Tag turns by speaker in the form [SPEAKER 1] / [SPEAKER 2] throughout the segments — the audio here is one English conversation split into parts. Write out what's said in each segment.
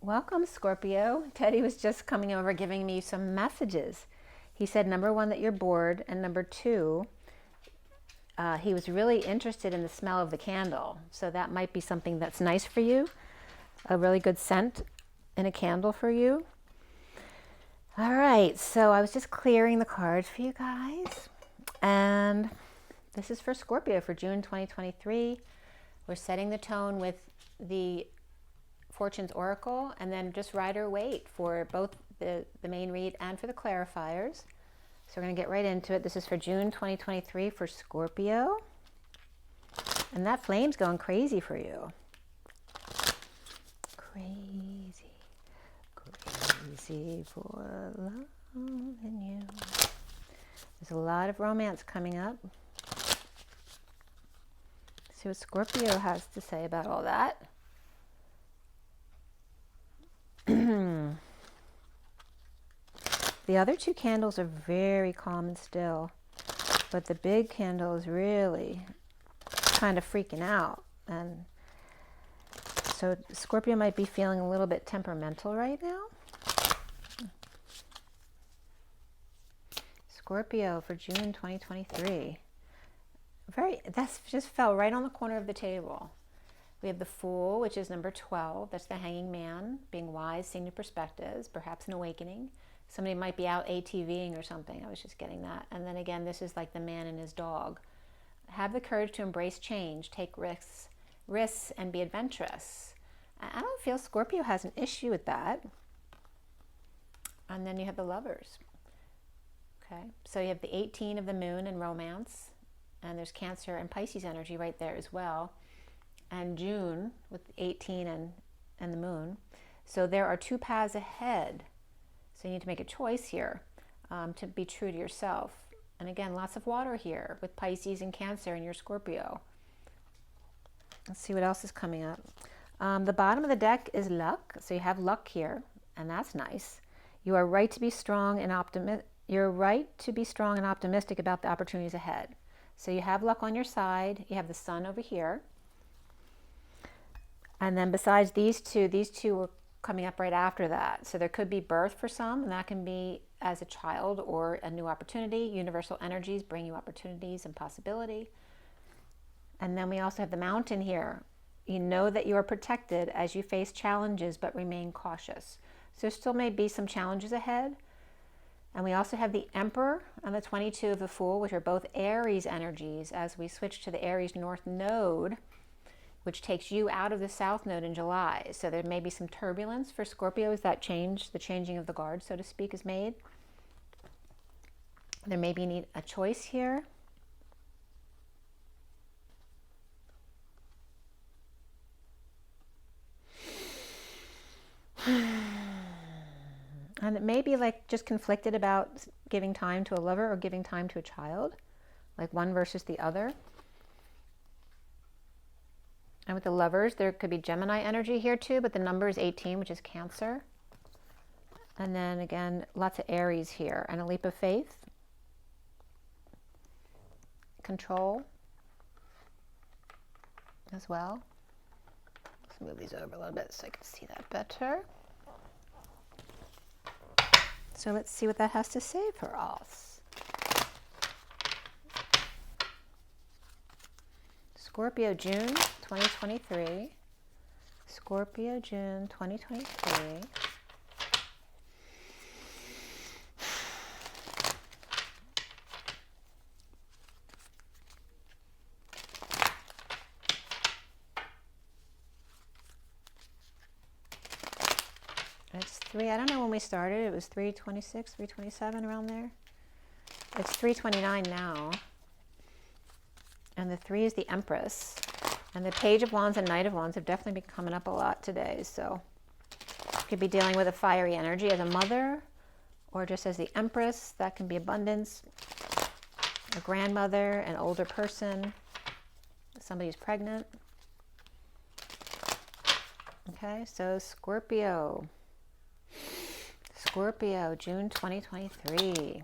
[SPEAKER 1] Welcome, Scorpio. Teddy was just coming over giving me some messages. He said, number one, that you're bored, and number two, he was really interested in the smell of the candle. So that might be something that's nice for you, a really good scent in a candle for you. All right, so I was just clearing the cards for you guys. And this is for Scorpio for June 2023. We're setting the tone with the Fortune's Oracle, and then just ride or wait for both the main read and for the clarifiers. So we're going to get right into it. This is for June 2023 for Scorpio. And that flame's going crazy for you. Crazy, crazy for love in you. There's a lot of romance coming up. Let's see what Scorpio has to say about all that. The other two candles are very calm and still, but the big candle is really kind of freaking out. And so Scorpio might be feeling a little bit temperamental right now. Scorpio for June 2023. That just fell right on the corner of the table. We have the Fool, which is number 12. That's the hanging man, being wise, seeing new perspectives, perhaps an awakening. Somebody might be out ATVing or something. I was just getting that. And then again, this is like the man and his dog. Have the courage to embrace change, take risks, and be adventurous. I don't feel Scorpio has an issue with that. And then you have the Lovers. Okay, so you have the 18 of the moon and romance. And there's Cancer and Pisces energy right there as well. And June with 18 and the moon. So there are two paths ahead. So you need to make a choice here to be true to yourself. And again, lots of water here with Pisces and Cancer and your Scorpio. Let's see what else is coming up. The bottom of the deck is luck. So you have luck here, and that's nice. You are right to be strong and You're right to be strong and optimistic about the opportunities ahead. So you have luck on your side. You have the sun over here. And then besides these two are coming up right after that. So there could be birth for some, and that can be as a child or a new opportunity. Universal energies bring you opportunities and possibility. And then we also have the Mountain here. You know that you are protected as you face challenges, but remain cautious. So there still may be some challenges ahead. And we also have the Emperor and the 22 of the Fool, which are both Aries energies as we switch to the Aries North Node, which takes you out of the South Node in July. So there may be some turbulence for Scorpio as that the changing of the guard, so to speak, is made. There may be a choice here. And it may be like just conflicted about giving time to a lover or giving time to a child, like one versus the other. And with the Lovers, there could be Gemini energy here too, but the number is 18, which is Cancer. And then again, lots of Aries here, and a leap of faith. Control as well. Let's move these over a little bit so I can see that better. So let's see what that has to say for us. Scorpio, June 2023. Scorpio, June 2023. It's I don't know when we started. It was 326, 327, around there. It's 329 now. And the 3 is the Empress. And the Page of Wands and Knight of Wands have definitely been coming up a lot today. So you could be dealing with a fiery energy as a mother, or just as the Empress. That can be abundance, a grandmother, an older person, somebody who's pregnant. Okay, so Scorpio, June 2023.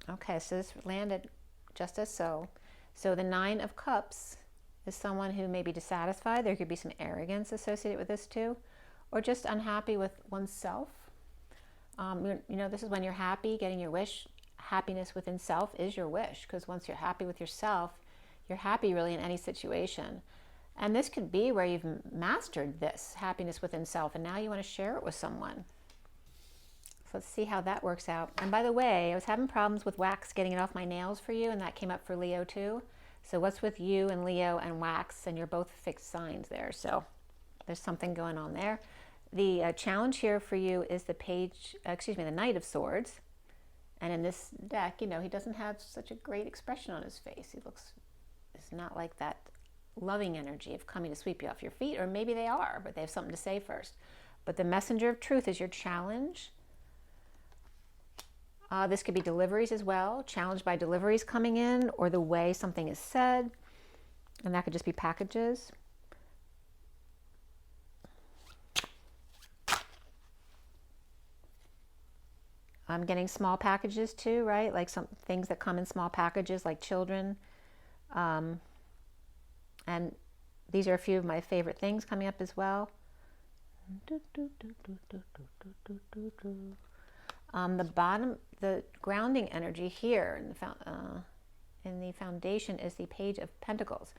[SPEAKER 1] Okay, so this landed just as so. So the 9 of Cups is someone who may be dissatisfied. There could be some arrogance associated with this too. or just unhappy with oneself. You know, this is when you're happy, getting your wish. Happiness within self is your wish, because once you're happy with yourself, you're happy really in any situation. And this could be where you've mastered this happiness within self, and now you want to share it with someone. So let's see how that works out. And by the way, I was having problems with wax getting it off my nails for you, and that came up for Leo too. So what's with you and Leo and wax? And you're both fixed signs there, so there's something going on there. The challenge here for you is the the Knight of Swords. And in this deck, you know, he doesn't have such a great expression on his face. It's not like that loving energy of coming to sweep you off your feet, or maybe they are, but they have something to say first. But the messenger of truth is your challenge. This could be deliveries as well, challenged by deliveries coming in, or the way something is said, and that could just be packages. I'm getting small packages too, right? Like some things that come in small packages, like children. And these are a few of my favorite things coming up as well. The bottom, the grounding energy here in the foundation is the Page of Pentacles.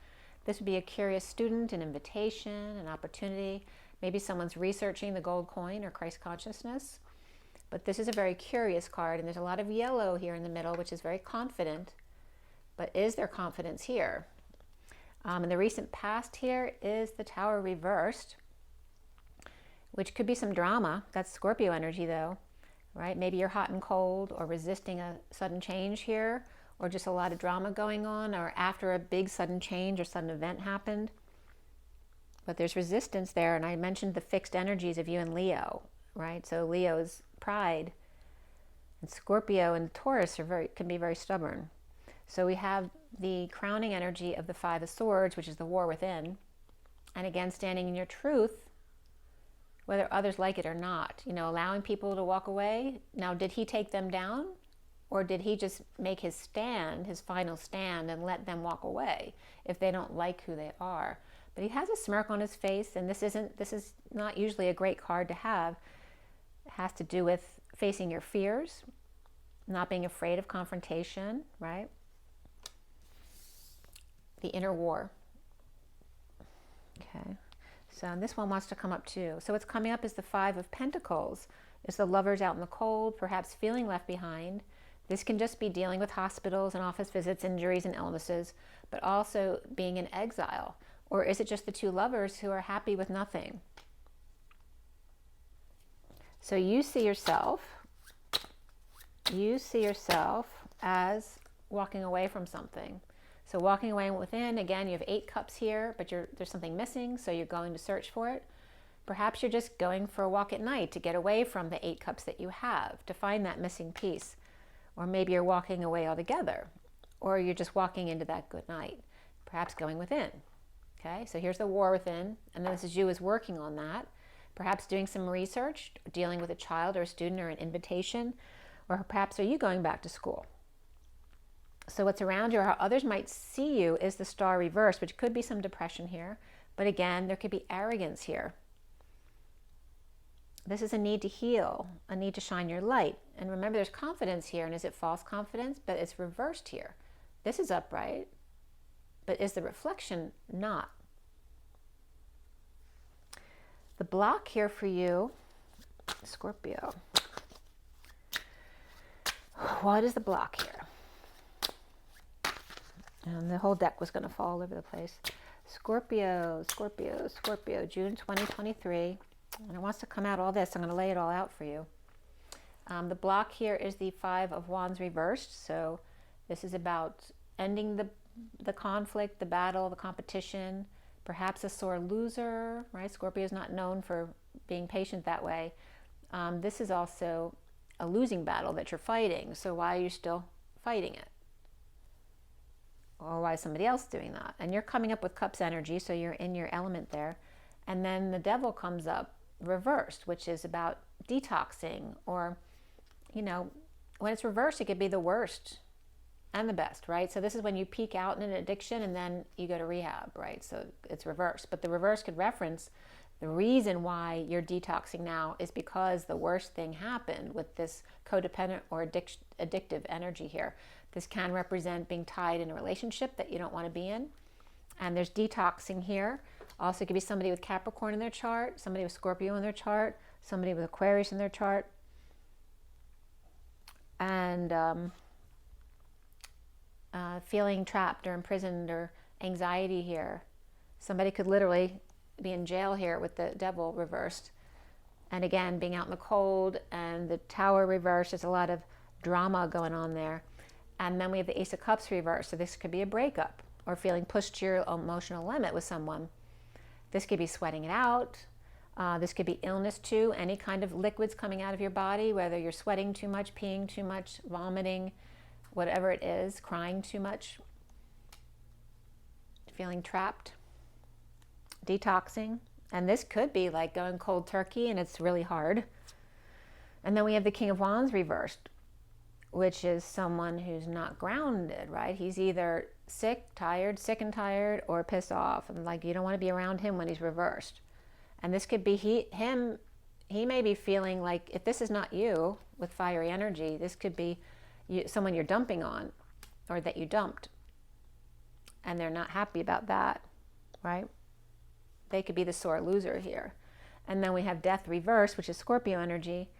[SPEAKER 1] This would be a curious student, an invitation, an opportunity. Maybe someone's researching the gold coin or Christ consciousness. But this is a very curious card, and there's a lot of yellow here in the middle, which is very confident. But is there confidence here? In the recent past here is the Tower reversed, which could be some drama. That's Scorpio energy though, right? Maybe you're hot and cold, or resisting a sudden change here, or just a lot of drama going on, or after a big sudden change or sudden event happened. But there's resistance there, and I mentioned the fixed energies of you and Leo, right? So Leo's pride, and Scorpio and Taurus can be very stubborn. So we have the crowning energy of the Five of Swords, which is the war within, and again, standing in your truth, whether others like it or not, you know, allowing people to walk away. Now, did he take them down, or did he just make his stand, his final stand, and let them walk away if they don't like who they are? But he has a smirk on his face, and this is not usually a great card to have. It has to do with facing your fears, not being afraid of confrontation, right? The inner war. Okay, so this one wants to come up too. So what's coming up is the Five of Pentacles. It's the lovers out in the cold, perhaps feeling left behind. This can just be dealing with hospitals and office visits, injuries and illnesses, but also being in exile. Or is it just the two lovers who are happy with nothing? So you see yourself as walking away from something. So walking away within, again, you have 8 cups here, but there's something missing, so you're going to search for it. Perhaps you're just going for a walk at night to get away from the 8 cups that you have, to find that missing piece. Or maybe you're walking away altogether, or you're just walking into that good night, perhaps going within. Okay, so here's the war within, and this is you as working on that. Perhaps doing some research, dealing with a child or a student or an invitation, or perhaps are you going back to school? So what's around you, or how others might see you, is the Star reversed, which could be some depression here. But again, there could be arrogance here. This is a need to heal, a need to shine your light. And remember, there's confidence here, and is it false confidence? But it's reversed here. This is upright, but is the reflection not? The block here for you, Scorpio. What is the block here? And the whole deck was going to fall all over the place. Scorpio, Scorpio, Scorpio, June 2023. And it wants to come out all this. I'm going to lay it all out for you. The block here is the Five of Wands reversed. So this is about ending the conflict, the battle, the competition. Perhaps a sore loser, right? Scorpio is not known for being patient that way. This is also a losing battle that you're fighting. So why are you still fighting it? Or why is somebody else doing that? And you're coming up with Cups energy, so you're in your element there. And then the Devil comes up reversed, which is about detoxing, or, you know, when it's reversed, it could be the worst and the best, right? So this is when you peak out in an addiction and then you go to rehab, right? So it's reversed. But the reverse could reference The reason why you're detoxing now is because the worst thing happened with this codependent or addictive energy here. This can represent being tied in a relationship that you don't want to be in. And there's detoxing here. Also, it could be somebody with Capricorn in their chart, somebody with Scorpio in their chart, somebody with Aquarius in their chart. And feeling trapped or imprisoned or anxiety here. Somebody could literally be in jail here with the devil reversed. And again, being out in the cold and the Tower reversed. There's a lot of drama going on there. And then we have the Ace of Cups reversed. So this could be a breakup or feeling pushed to your emotional limit with someone. This could be sweating it out. This could be illness too. Any kind of liquids coming out of your body, whether you're sweating too much, peeing too much, vomiting, whatever it is, crying too much, feeling trapped, detoxing. And this could be like going cold turkey and it's really hard. And then we have the King of Wands reversed, which is someone who's not grounded, right? He's either sick and tired, or pissed off. And like, you don't want to be around him when he's reversed. And this could be he may be feeling like, if this is not you with fiery energy, this could be someone you're dumping on, or that you dumped. And they're not happy about that, right? They could be the sore loser here. And then we have Death reversed, which is Scorpio energy.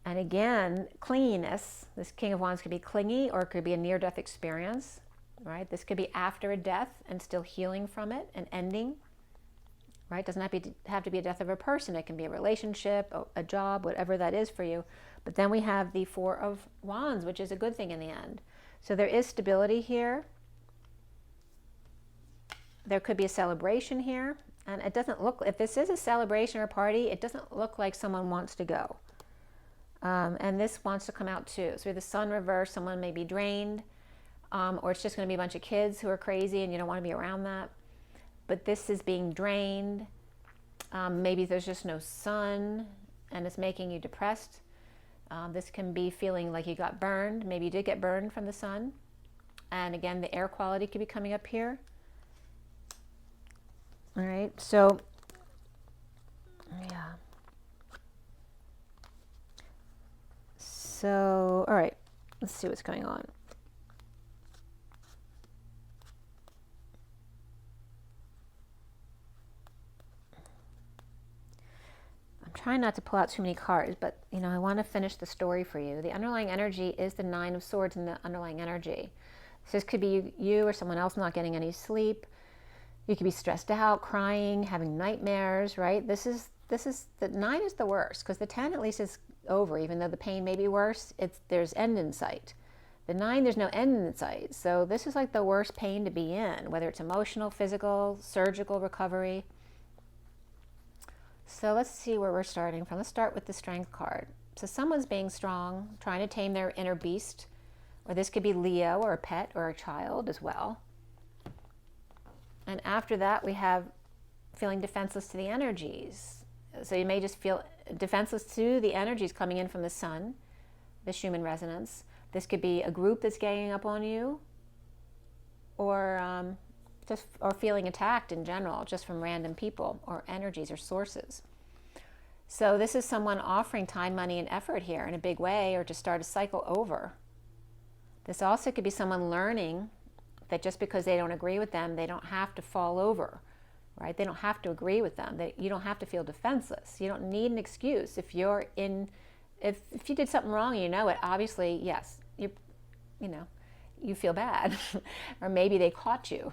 [SPEAKER 1] And again, clinginess. This King of Wands could be clingy, or it could be a near-death experience, right? This could be after a death and still healing from it and ending, right? Doesn't have to be a death of a person. It can be a relationship, a job, whatever that is for you. But then we have the Four of Wands, which is a good thing in the end. So there is stability here. There could be a celebration here. And it doesn't look, if this is a celebration or party, it doesn't look like someone wants to go. And this wants to come out too. So the Sun reversed, someone may be drained, or it's just going to be a bunch of kids who are crazy and you don't want to be around that. But this is being drained. Maybe there's just no sun and it's making you depressed. This can be feeling like you got burned. Maybe you did get burned from the sun. And again, the air quality could be coming up here. All right, so, yeah. So, all right, let's see what's going on. I'm trying not to pull out too many cards, but, you know, I want to finish the story for you. The underlying energy is the Nine of Swords in the underlying energy. So this could be you or someone else not getting any sleep. You could be stressed out, crying, having nightmares, right? The 9 is the worst, because the 10 at least is over, even though the pain may be worse, there's end in sight. The 9, there's no end in sight. So this is like the worst pain to be in, whether it's emotional, physical, surgical recovery. So let's see where we're starting from. Let's start with the Strength card. So someone's being strong, trying to tame their inner beast, or this could be Leo or a pet or a child as well. And after that, we have feeling defenseless to the energies. So you may just feel defenseless to the energies coming in from the sun, the Schumann resonance. This could be a group that's ganging up on you, or feeling attacked in general, just from random people or energies or sources. So this is someone offering time, money, and effort here in a big way, or to start a cycle over. This also could be someone learning that just because they don't agree with them, they don't have to fall over, right? They don't have to agree with them. You don't have to feel defenseless. You don't need an excuse. If you did something wrong and you know it, obviously, yes, you feel bad, or maybe they caught you.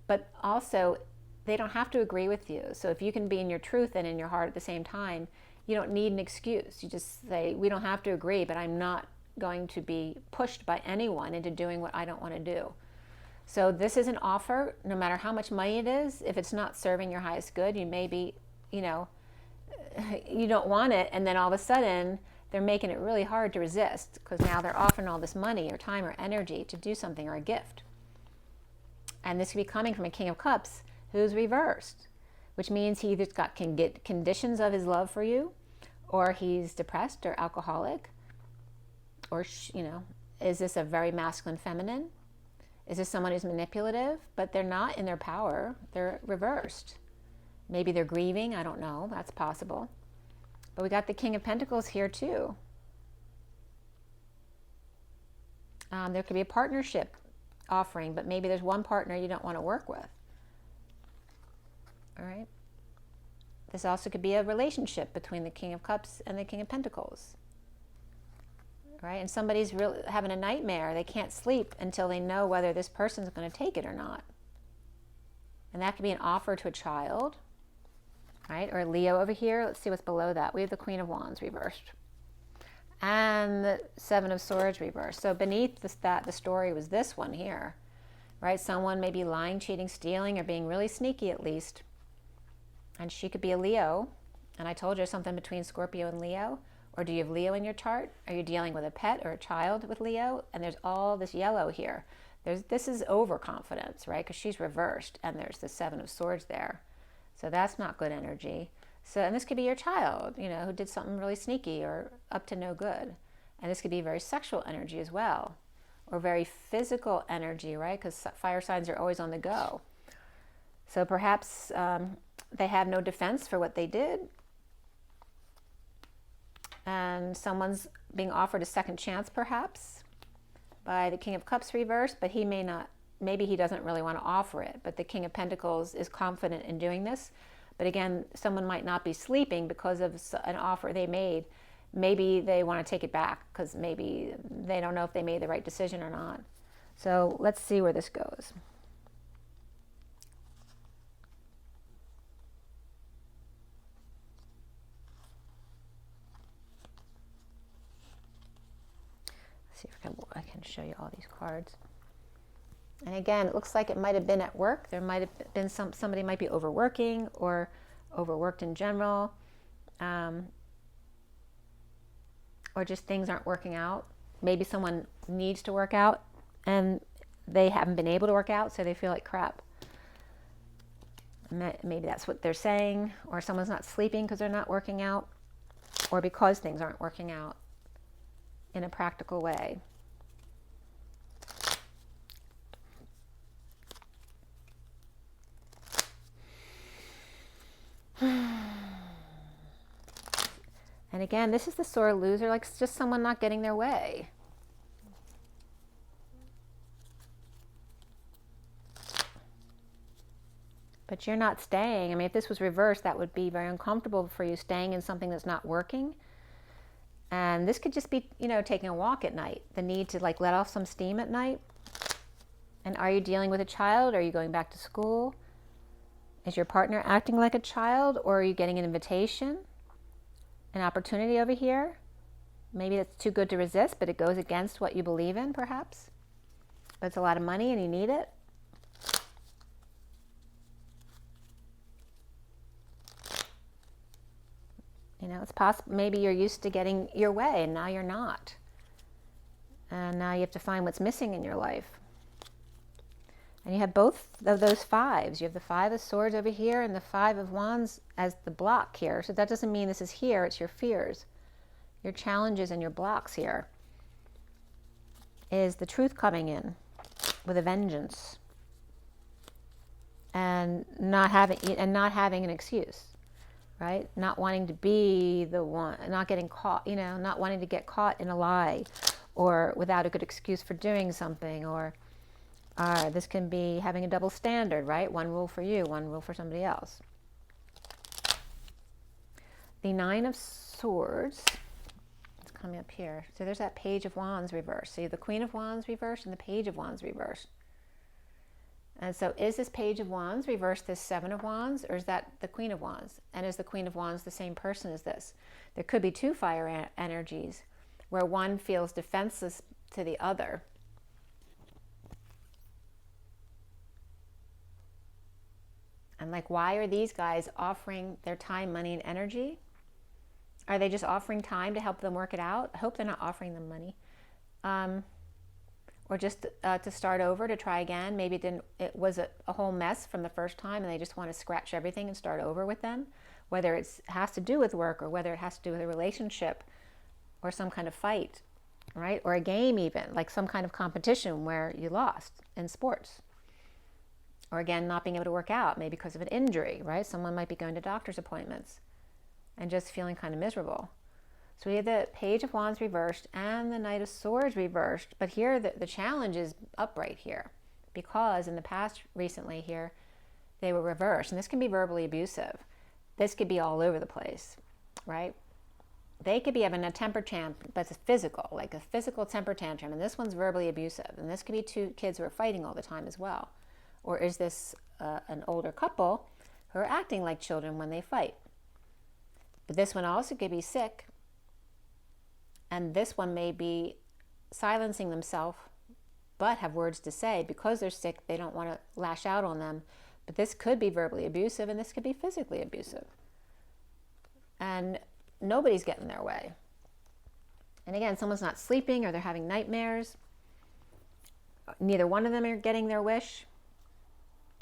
[SPEAKER 1] But also, they don't have to agree with you. So if you can be in your truth and in your heart at the same time, you don't need an excuse. You just say, we don't have to agree, but I'm not going to be pushed by anyone into doing what I don't want to do. So this is an offer, no matter how much money it is. If it's not serving your highest good, you may be, you don't want it, and then all of a sudden they're making it really hard to resist, because now they're offering all this money or time or energy to do something, or a gift. And this could be coming from a King of Cups who's reversed, which means he either can get conditions of his love for you, or he's depressed or alcoholic, or, is this a very masculine, feminine? Is this someone who's manipulative? But they're not in their power. They're reversed. Maybe they're grieving. I don't know. That's possible. But we got the King of Pentacles here too. There could be a partnership offering, but maybe there's one partner you don't want to work with. All right. This also could be a relationship between the King of Cups and the King of Pentacles. Right? And somebody's really having a nightmare. They can't sleep until they know whether this person's going to take it or not. And that could be an offer to a child. Right? Or Leo over here. Let's see what's below that. We have the Queen of Wands reversed. And the Seven of Swords reversed. So beneath the story was this one here. Right? Someone may be lying, cheating, stealing, or being really sneaky at least. And she could be a Leo. And I told you something between Scorpio and Leo. Or do you have Leo in your chart? Are you dealing with a pet or a child with Leo? And there's all this yellow here. This is overconfidence, right? Because she's reversed. And there's the Seven of Swords there. So that's not good energy. So, and this could be your child, you know, who did something really sneaky or up to no good. And this could be very sexual energy as well. Or very physical energy, right? Because fire signs are always on the go. So perhaps they have no defense for what they did. And someone's being offered a second chance perhaps by the King of Cups reversed, but he may not, maybe he doesn't really want to offer it. But the King of Pentacles is confident in doing this. But again, someone might not be sleeping because of an offer they made. Maybe they want to take it back because maybe they don't know if they made the right decision or not. So let's see where this goes. Let's see if I can show you all these cards. And again, it looks like it might have been at work. There might have been somebody might be overworking or overworked in general, or just things aren't working out. Maybe someone needs to work out and they haven't been able to work out, so they feel like crap. Maybe that's what they're saying, or someone's not sleeping because they're not working out, or because things aren't working out in a practical way. And again, this is the sore loser, like it's just someone not getting their way. But you're not staying. I mean, if this was reversed, that would be very uncomfortable for you, staying in something that's not working. And this could just be, you know, taking a walk at night. The need to like let off some steam at night. And are you dealing with a child? Are you going back to school? Is your partner acting like a child, or are you getting an invitation, an opportunity over here? Maybe it's too good to resist, but it goes against what you believe in, perhaps. But it's a lot of money and you need it. You know, it's possible, maybe you're used to getting your way and now you're not. And now you have to find what's missing in your life. And you have both of those fives. You have the Five of Swords over here and the Five of Wands as the block here. So that doesn't mean this is here, it's your fears. Your challenges and your blocks here. Is the truth coming in with a vengeance. And not having an excuse. Right? Not wanting to be the one, not getting caught, you know, not wanting to get caught in a lie or without a good excuse for doing something, or this can be having a double standard, right? One rule for you, one rule for somebody else. The Nine of Swords, it's coming up here. So there's that Page of Wands reversed. So you have the Queen of Wands reversed and the Page of Wands reversed. And so is this Page of Wands reversed this Seven of Wands, or is that the Queen of Wands? And is the Queen of Wands the same person as this? There could be two fire energies where one feels defenseless to the other. And like, why are these guys offering their time, money, and energy? Are they just offering time to help them work it out? I hope they're not offering them money. Or just to start over, to try again. Maybe it was a whole mess from the first time and they just want to scratch everything and start over with them. Whether it has to do with work, or whether it has to do with a relationship or some kind of fight, right? Or a game even, like some kind of competition where you lost in sports. Or again, not being able to work out, maybe because of an injury, right? Someone might be going to doctor's appointments and just feeling kind of miserable. So we have the Page of Wands reversed and the Knight of Swords reversed. But here, the challenge is upright here, because in the past recently here, they were reversed. And this can be verbally abusive. This could be all over the place, right? They could be having a temper tantrum, but it's physical, like a physical temper tantrum. And this one's verbally abusive. And this could be two kids who are fighting all the time as well. Or is this an older couple who are acting like children when they fight? But this one also could be sick. And this one may be silencing themselves, but have words to say. Because they're sick, they don't want to lash out on them. But this could be verbally abusive, and this could be physically abusive. And nobody's getting their way. And again, someone's not sleeping, or they're having nightmares. Neither one of them are getting their wish.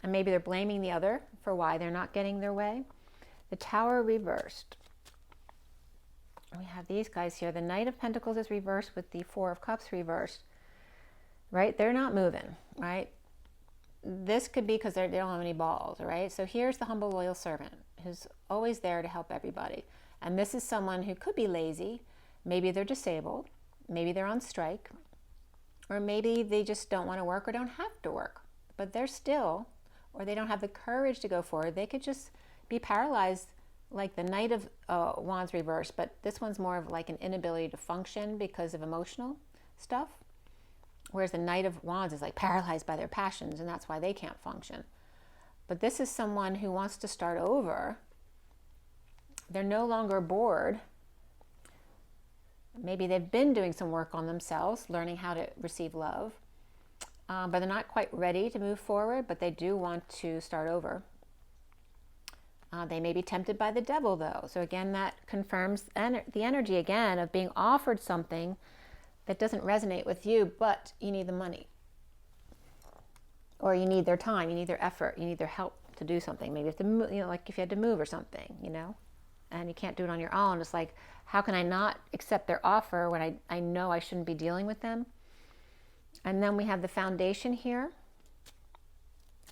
[SPEAKER 1] And maybe they're blaming the other for why they're not getting their way. The Tower reversed. We have these guys here. The Knight of Pentacles is reversed with the Four of Cups reversed. Right? They're not moving, right? This could be because they don't have any balls, right? So here's the humble, loyal servant who's always there to help everybody. And this is someone who could be lazy. Maybe they're disabled. Maybe they're on strike. Or maybe they just don't want to work or don't have to work. But they're still, or they don't have the courage to go forward. They could just be paralyzed like the Knight of Wands reversed, but this one's more of like an inability to function because of emotional stuff. Whereas the Knight of Wands is like paralyzed by their passions, and that's why they can't function. But this is someone who wants to start over. They're no longer bored. Maybe they've been doing some work on themselves, learning how to receive love. But they're not quite ready to move forward, but they do want to start over. They may be tempted by the devil, though. So again, that confirms the energy again of being offered something that doesn't resonate with you, but you need the money. Or you need their time, you need their effort, you need their help to do something. Maybe you have to move, like if you had to move or something, and you can't do it on your own. It's like, how can I not accept their offer when I know I shouldn't be dealing with them? And then we have the Foundation here.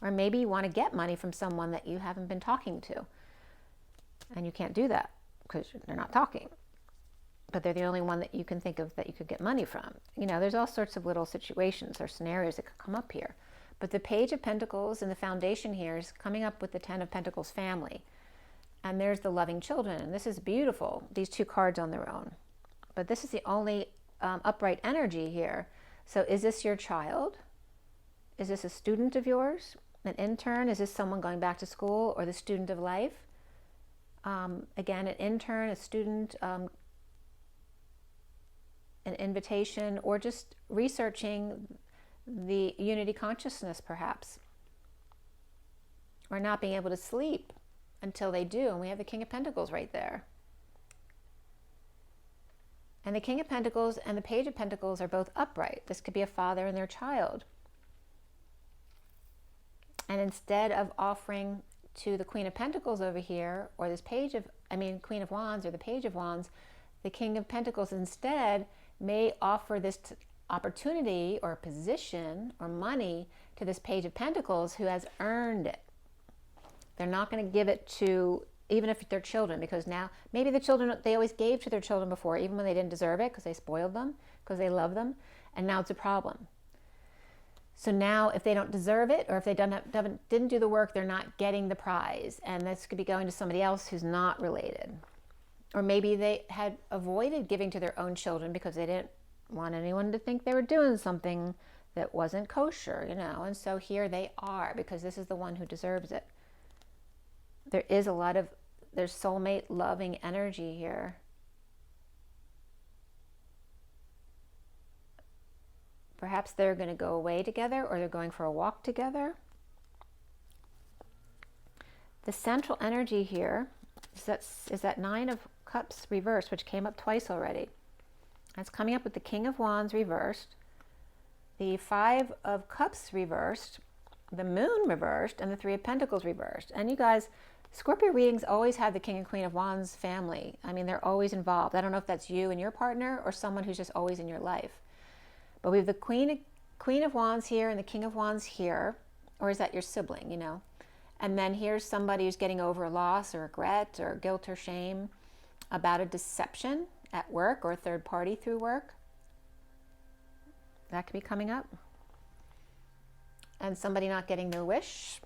[SPEAKER 1] Or maybe you want to get money from someone that you haven't been talking to. And you can't do that because they're not talking. But they're the only one that you can think of that you could get money from. There's all sorts of little situations or scenarios that could come up here. But the Page of Pentacles and the Foundation here is coming up with the Ten of Pentacles family. And there's the loving children. And this is beautiful, these two cards on their own. But this is the only upright energy here. So is this your child? Is this a student of yours? An intern? Is this someone going back to school, or the student of life? Again, an intern, a student, an invitation, or just researching the unity consciousness perhaps. Or not being able to sleep until they do. And we have the King of Pentacles right there. And the King of Pentacles and the Page of Pentacles are both upright. This could be a father and their child. And instead of offering to the Queen of Pentacles over here, or this Queen of Wands or the Page of Wands, the King of Pentacles instead may offer this opportunity or position or money to this Page of Pentacles who has earned it. They're not going to give it to, even if they're children, because now maybe the children, they always gave to their children before, even when they didn't deserve it, because they spoiled them, because they love them, and now it's a problem. So now if they don't deserve it, or if they didn't do the work, they're not getting the prize, and this could be going to somebody else who's not related. Or maybe they had avoided giving to their own children because they didn't want anyone to think they were doing something that wasn't kosher, and so here they are, because this is the one who deserves it. There is there's soulmate loving energy here. Perhaps they're going to go away together, or they're going for a walk together. The central energy here is that Nine of Cups reversed, which came up twice already. It's coming up with the King of Wands reversed, the Five of Cups reversed, the Moon reversed, and the Three of Pentacles reversed. And you guys, Scorpio readings always have the King and Queen of Wands family. I mean, they're always involved. I don't know if that's you and your partner, or someone who's just always in your life. But we have the Queen of Wands here and the King of Wands here, Or is that your sibling, you know? And then here's somebody who's getting over a loss or regret or guilt or shame about a deception at work or a third party through work. That could be coming up. And somebody not getting their wish,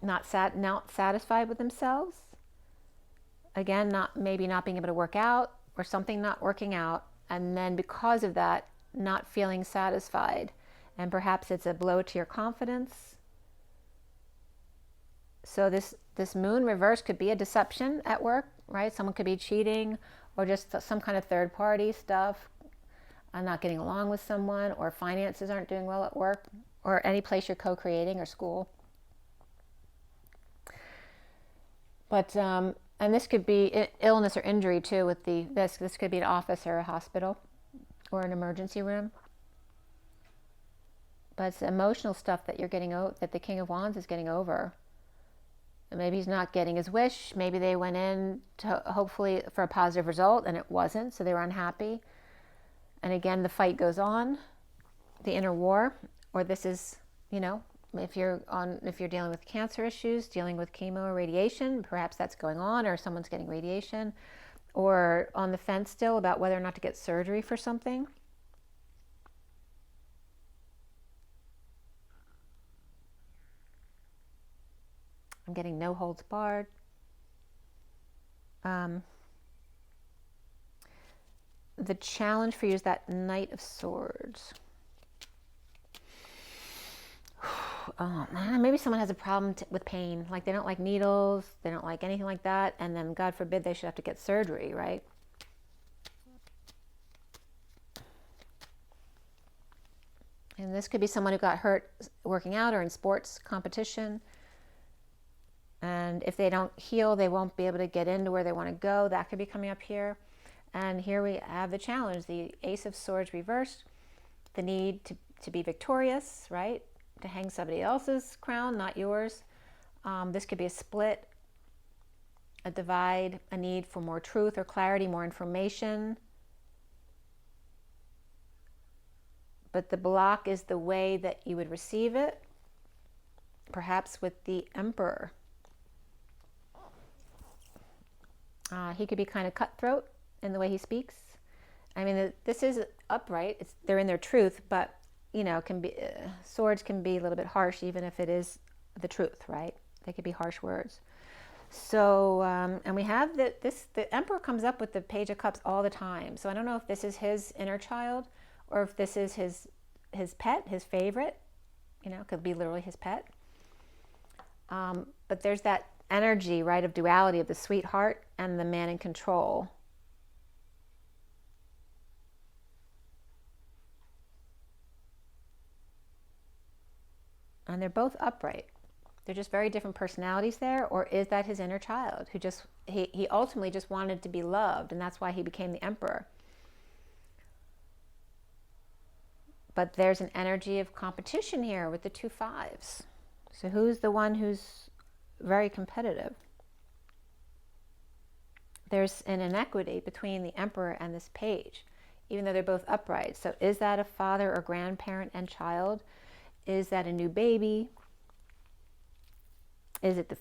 [SPEAKER 1] not satisfied with themselves. Again, maybe not being able to work out or something not working out. And then because of that, not feeling satisfied. And perhaps it's a blow to your confidence. So this moon reverse could be a deception at work, right? Someone could be cheating or just some kind of third party stuff, not getting along with someone, or finances aren't doing well at work, or any place you're co-creating or school. But, and this could be illness or injury too with this could be an office or a hospital or an emergency room. But it's emotional stuff that you're getting that the King of Wands is getting over. Maybe he's not getting his wish. Maybe they went in to hopefully for a positive result and it wasn't, so they were unhappy. And again, the fight goes on, the inner war. Or this is, you know, if you're dealing with cancer issues, dealing with chemo or radiation, perhaps that's going on, or someone's getting radiation, or on the fence still about whether or not to get surgery for something. I'm getting no holds barred. The challenge for you is that Knight of Swords. Oh man, maybe someone has a problem with pain. Like they don't like needles, they don't like anything like that, and then God forbid they should have to get surgery, right? And this could be someone who got hurt working out or in sports competition. And if they don't heal, they won't be able to get into where they want to go. That could be coming up here. And here we have the challenge, the Ace of Swords reversed, the need to be victorious, right? To hang somebody else's crown, not yours. This could be a split, a divide, a need for more truth or clarity, more information. But the block is the way that you would receive it, perhaps with the Emperor. He could be kind of cutthroat in the way he speaks. I mean, this is upright. They're in their truth, but you know, swords can be a little bit harsh, even if it is the truth, right? They could be harsh words. So, and we have the Emperor comes up with the Page of Cups all the time. So I don't know if this is his inner child, or if this is his pet, his favorite. You know, could be literally his pet. But there's that energy, right, of duality of the sweetheart and the man in control. And they're both upright. They're just very different personalities there. Or is that his inner child who just, he ultimately just wanted to be loved, and that's why he became the Emperor. But there's an energy of competition here with the 2 5s. So who's the one who's very competitive? There's an inequity between the Emperor and this page, even though they're both upright. So is that a father or grandparent and child? Is that a new baby? Is it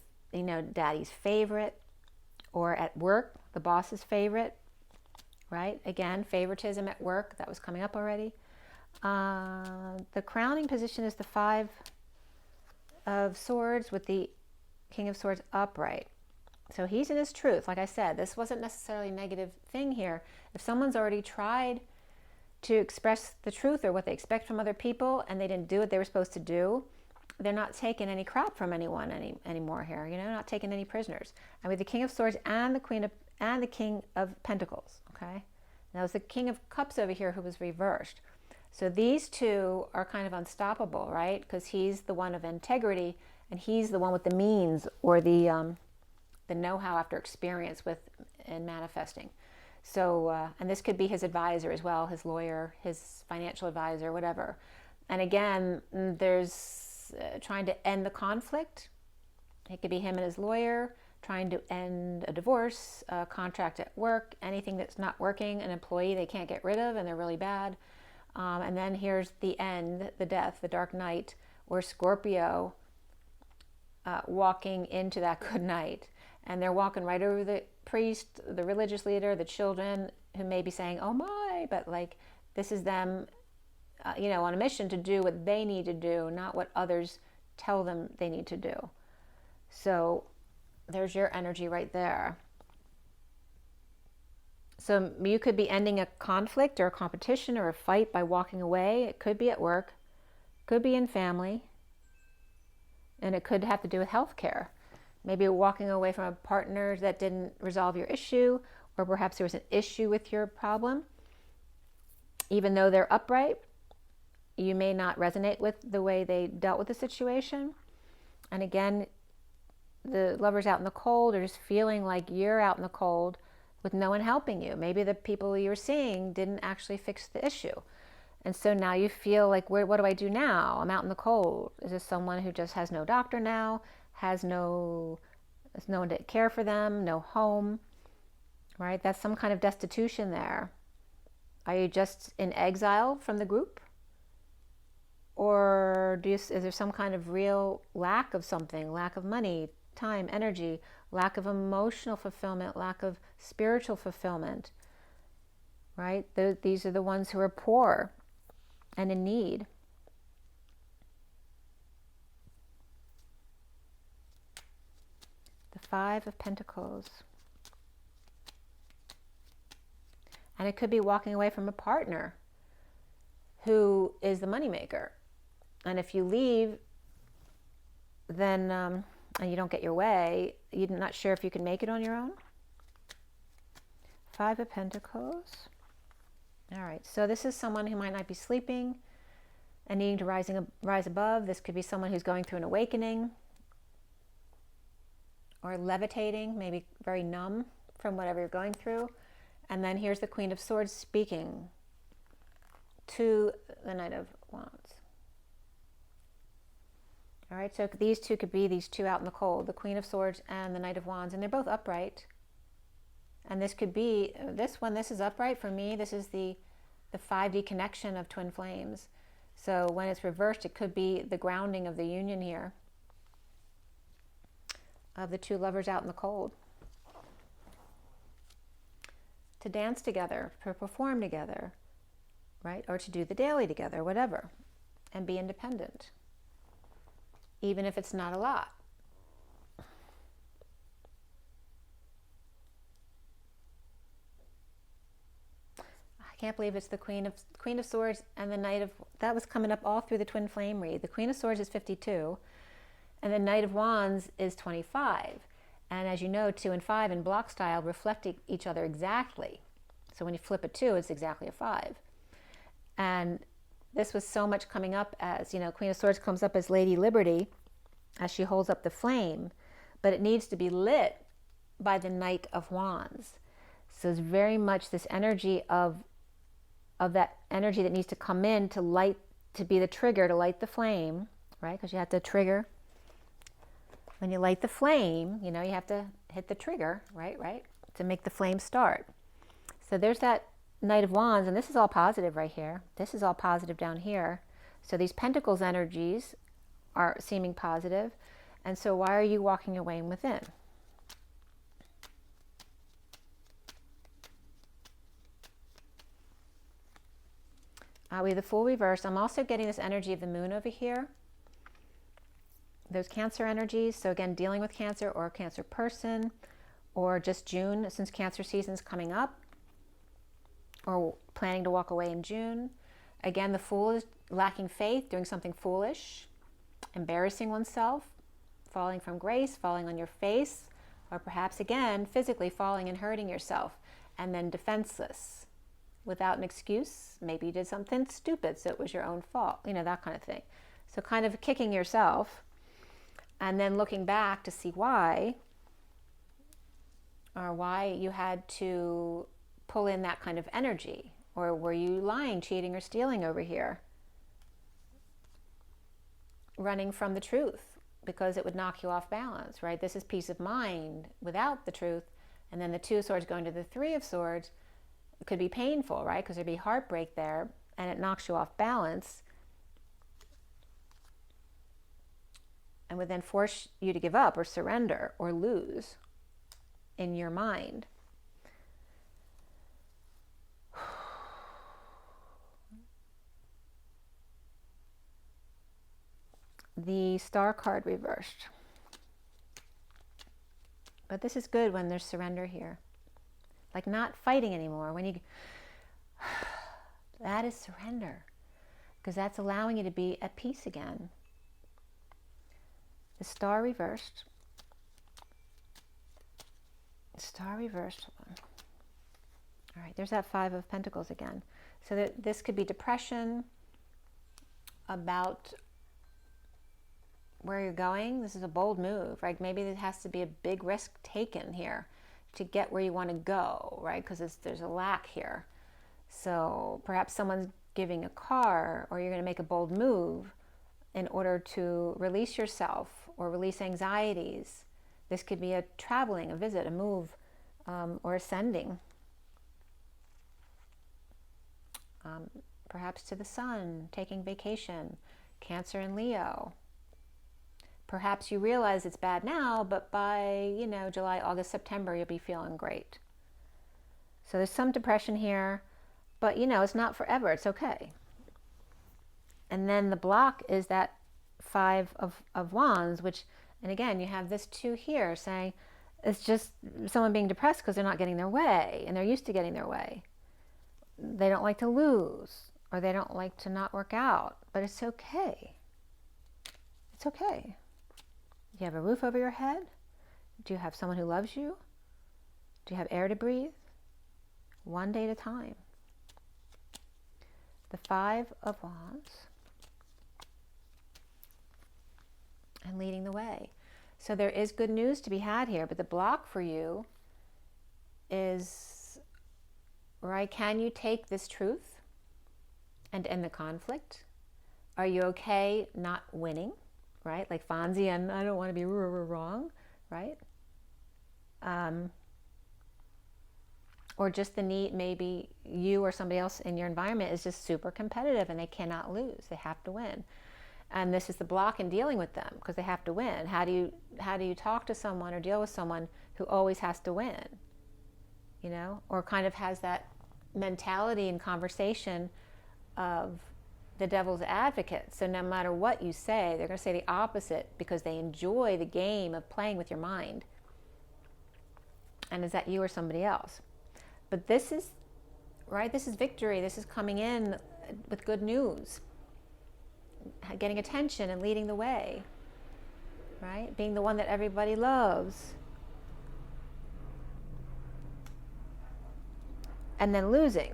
[SPEAKER 1] daddy's favorite? Or at work, the boss's favorite, right? Again, favoritism at work, that was coming up already. The crowning position is the 5 of Swords with the King of Swords upright. So he's in his truth. Like I said, this wasn't necessarily a negative thing here. If someone's already tried to express the truth or what they expect from other people and they didn't do what they were supposed to do, they're not taking any crap from anyone anymore here, you know, not taking any prisoners. And with the King of Swords and the King of Pentacles, okay? Now it's the King of Cups over here who was reversed. So these two are kind of unstoppable, right? Because he's the one of integrity and he's the one with the means or the know-how after experience with in manifesting. So, and this could be his advisor as well, his lawyer, his financial advisor, whatever. And again, there's trying to end the conflict. It could be him and his lawyer trying to end a divorce, a contract at work, anything that's not working, an employee they can't get rid of and they're really bad. And then here's the end, the death, the dark night, or Scorpio walking into that good night, and they're walking right over the priest, the religious leader, the children, who may be saying, oh my, but like this is them, you know, on a mission to do what they need to do, not what others tell them they need to do. So there's your energy right there. So you could be ending a conflict or a competition or a fight by walking away. It could be at work, could be in family, and it could have to do with healthcare. Maybe walking away from a partner that didn't resolve your issue, or perhaps there was an issue with your problem. Even though they're upright, you may not resonate with the way they dealt with the situation. And again, the Lovers out in the cold are just feeling like you're out in the cold with no one helping you. Maybe the people you were seeing didn't actually fix the issue. And so now you feel like, what do I do now? I'm out in the cold. Is this someone who just has no doctor now, has no one to care for them, no home, right? That's some kind of destitution there. Are you just in exile from the group? Or is there some kind of real lack of something, lack of money, time, energy, lack of emotional fulfillment, lack of spiritual fulfillment, right? These are the ones who are poor and in need. The Five of Pentacles. And it could be walking away from a partner who is the moneymaker. And if you leave, then and you don't get your way, you're not sure if you can make it on your own. Five of Pentacles. All right, so this is someone who might not be sleeping and needing to rise above. This could be someone who's going through an awakening or levitating, maybe very numb from whatever you're going through. And then here's the Queen of Swords speaking to the Knight of Wands. All right, so these two could be these two out in the cold, the Queen of Swords and the Knight of Wands, and they're both upright. And this could be, this is upright for me. This is the 5D connection of twin flames. So when it's reversed, it could be the grounding of the union here of the two lovers out in the cold. To dance together, to perform together, right? Or to do the daily together, whatever, and be independent, even if it's not a lot. I can't believe it's the Queen of Swords and the Knight of, that was coming up all through the twin flame read. The Queen of Swords is 52, and the Knight of Wands is 25. And as you know, 2 and 5 in block style reflect each other exactly. So when you flip a 2, it's exactly a 5. And this was so much coming up as, you know, Queen of Swords comes up as Lady Liberty as she holds up the flame, but it needs to be lit by the Knight of Wands. So it's very much this energy of that energy that needs to come in to light, to be the trigger to light the flame, right? Because you have to trigger. When you light the flame, you know, you have to hit the trigger, right? To make the flame start. So there's that Knight of Wands, and this is all positive right here. This is all positive down here. So these Pentacles energies are seeming positive. And so why are you walking away and within? We have the Fool reversed. I'm also getting this energy of the Moon over here. Those Cancer energies. So again, dealing with Cancer or a Cancer person, or just June, since Cancer season's coming up, or planning to walk away in June. Again, the Fool is lacking faith, doing something foolish, embarrassing oneself, falling from grace, falling on your face, or perhaps again, physically falling and hurting yourself, and then defenseless, without an excuse. Maybe you did something stupid, so it was your own fault, you know, that kind of thing. So kind of kicking yourself, and then looking back to see why, or why you had to pull in that kind of energy. Or were you lying, cheating, or stealing over here? Running from the truth because it would knock you off balance, right? This is peace of mind without the truth. And then the Two of Swords going to the Three of Swords, it could be painful, right? Because there'd be heartbreak there and it knocks you off balance. and would then force you to give up or surrender or lose in your mind. The Star card reversed. But this is good when there's surrender here. Like not fighting anymore. When you, that is surrender. Because that's allowing you to be at peace again. The Star reversed. Star reversed. All right, there's that Five of Pentacles again. So that this could be depression about where you're going. This is a bold move, right? Maybe there has to be a big risk taken here to get where you want to go, right? Because there's a lack here. So perhaps someone's giving a car, or you're going to make a bold move in order to release yourself or release anxieties. This could be a traveling, a visit, a move, or ascending. Perhaps to the sun, taking vacation, Cancer and Leo. Perhaps you realize it's bad now, but by, you know, July, August, September, you'll be feeling great. So there's some depression here, but you know, it's not forever, it's okay. And then the block is that Five of Wands, which, and again, you have this 2 here saying it's just someone being depressed because they're not getting their way, and they're used to getting their way. They don't like to lose, or they don't like to not work out, but it's okay. It's okay. Do you have a roof over your head? Do you have someone who loves you? Do you have air to breathe? One day at a time. The Five of Wands. And leading the way. So there is good news to be had here, but the block for you is, right, can you take this truth and end the conflict? Are you okay not winning? Right? Like Fonzie and I don't want to be wrong, right? Or just the need, maybe you or somebody else in your environment is just super competitive and they cannot lose. They have to win. And this is the block in dealing with them because they have to win. How do you talk to someone or deal with someone who always has to win? You know, or kind of has that mentality and conversation of the devil's advocate. So no matter what you say, they're going to say the opposite because they enjoy the game of playing with your mind. And is that you or somebody else? But this is, right, this is victory. This is coming in with good news. Getting attention and leading the way. Right? Being the one that everybody loves. And then losing.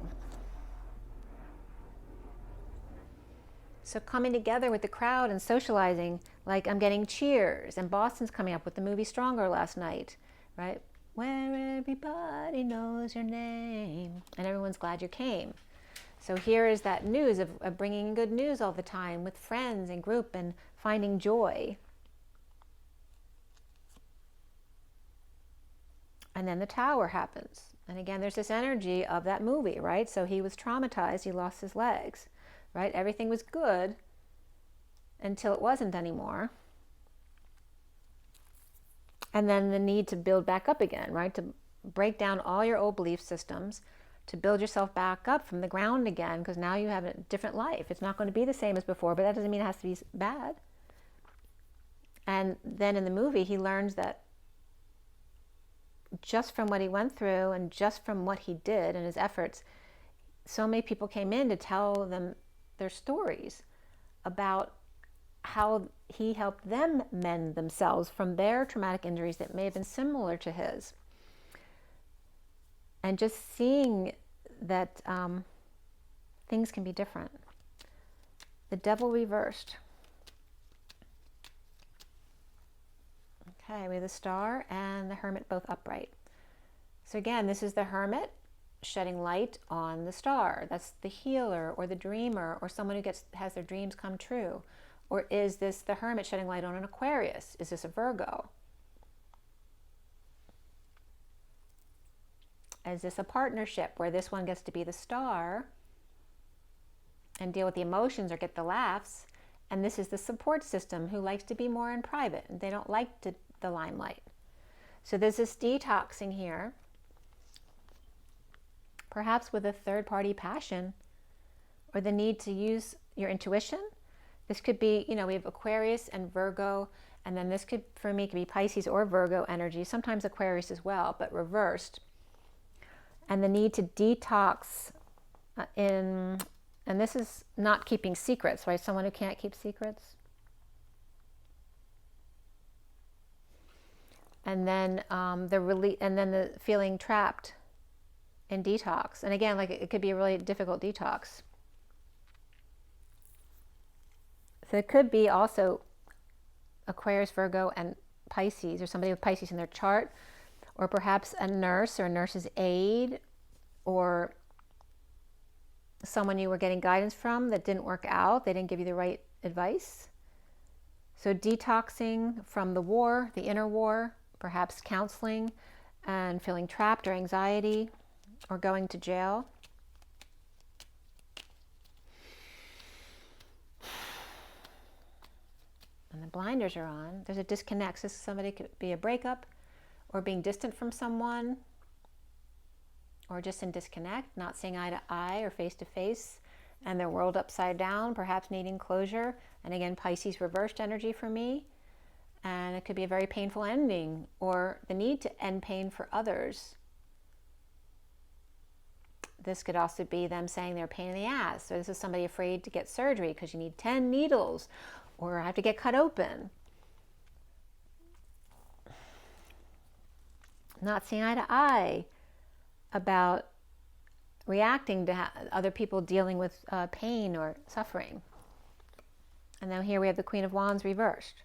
[SPEAKER 1] So coming together with the crowd and socializing, like I'm getting cheers, and Boston's coming up with the movie Stronger last night, right? Where everybody knows your name, and everyone's glad you came. So here is that news of bringing good news all the time with friends and group and finding joy. And then the Tower happens. And again, there's this energy of that movie, right? So he was traumatized, he lost his legs. Right? Everything was good until it wasn't anymore. And then the need to build back up again, right? To break down all your old belief systems, to build yourself back up from the ground again, because now you have a different life. It's not going to be the same as before, but that doesn't mean it has to be bad. And then in the movie, he learns that just from what he went through and just from what he did and his efforts, so many people came in to tell them their stories about how he helped them mend themselves from their traumatic injuries that may have been similar to his. And just seeing that things can be different. The Devil reversed. Okay, we have the Star and the Hermit both upright. So again, this is the Hermit shedding light on the Star. That's the healer or the dreamer or someone who has their dreams come true. Or is this the Hermit shedding light on an Aquarius? Is this a Virgo? Is this a partnership where this one gets to be the Star and deal with the emotions or get the laughs, And this is the support system who likes to be more in private. They don't like the limelight. So there's this detoxing here, perhaps with a third-party passion or the need to use your intuition. This could be, you know, we have Aquarius and Virgo, and then this could, for me, could be Pisces or Virgo energy, sometimes Aquarius as well, but reversed. And the need to detox and this is not keeping secrets, right? Someone who can't keep secrets. And then the feeling trapped in detox. And again, like it could be a really difficult detox. So it could be also Aquarius, Virgo, and Pisces, or somebody with Pisces in their chart, or perhaps a nurse or a nurse's aide, or someone you were getting guidance from that didn't work out. They didn't give you the right advice. So detoxing from the war, the inner war, perhaps counseling and feeling trapped or anxiety or going to jail. And the blinders are on. There's a disconnect. So somebody could be a breakup or being distant from someone, or just in disconnect, not seeing eye to eye or face to face, and their world upside down, perhaps needing closure. And again, Pisces reversed energy for me. And it could be a very painful ending, or the need to end pain for others. This could also be them saying they're a pain in the ass. So this is somebody afraid to get surgery because you need 10 needles, or have to get cut open. Not seeing eye to eye about reacting to other people dealing with pain or suffering. And then here we have the Queen of Wands reversed.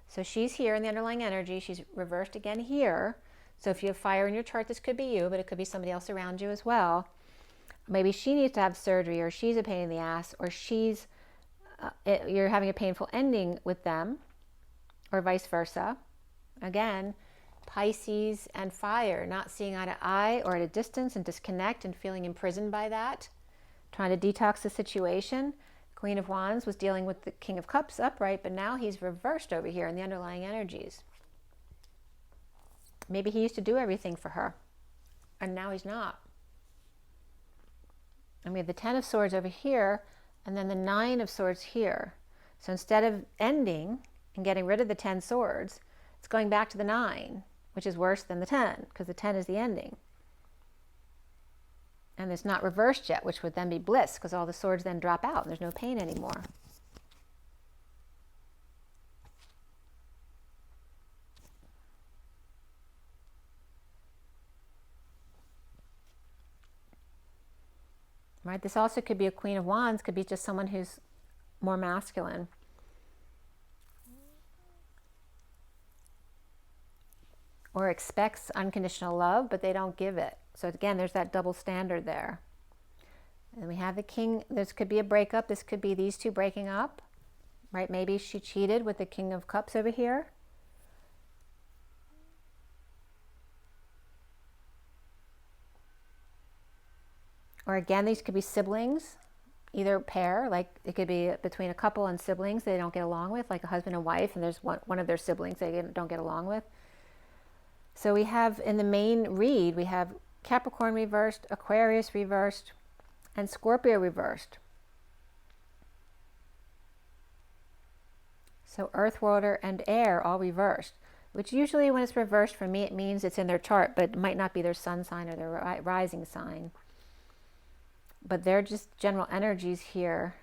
[SPEAKER 1] So she's here in the underlying energy. She's reversed again here. So if you have fire in your chart, this could be you, but it could be somebody else around you as well. Maybe she needs to have surgery, or she's a pain in the ass, or you're having a painful ending with them, or vice versa. Again, Pisces and fire, not seeing eye to eye or at a distance and disconnect and feeling imprisoned by that, trying to detox the situation. Queen of Wands was dealing with the King of Cups upright, but now he's reversed over here in the underlying energies. Maybe he used to do everything for her, and now he's not. And we have the 10 of Swords over here, and then the 9 of Swords here. So instead of ending and getting rid of the 10 swords, it's going back to the 9, which is worse than the 10, because the 10 is the ending. And it's not reversed yet, which would then be bliss, because all the swords then drop out and there's no pain anymore. Right? This also could be a Queen of Wands, could be just someone who's more masculine. Or expects unconditional love, but they don't give it. So again, there's that double standard there. And we have the King. This could be a breakup. This could be these two breaking up, right? Maybe she cheated with the King of Cups over here. Or again, these could be siblings, either pair, like it could be between a couple and siblings they don't get along with, like a husband and wife, and there's one of their siblings they don't get along with. So we have in the main read, we have Capricorn reversed, Aquarius reversed, and Scorpio reversed. So Earth, Water, and Air all reversed, which usually when it's reversed for me, it means it's in their chart, but it might not be their sun sign or their rising sign. But they're just general energies here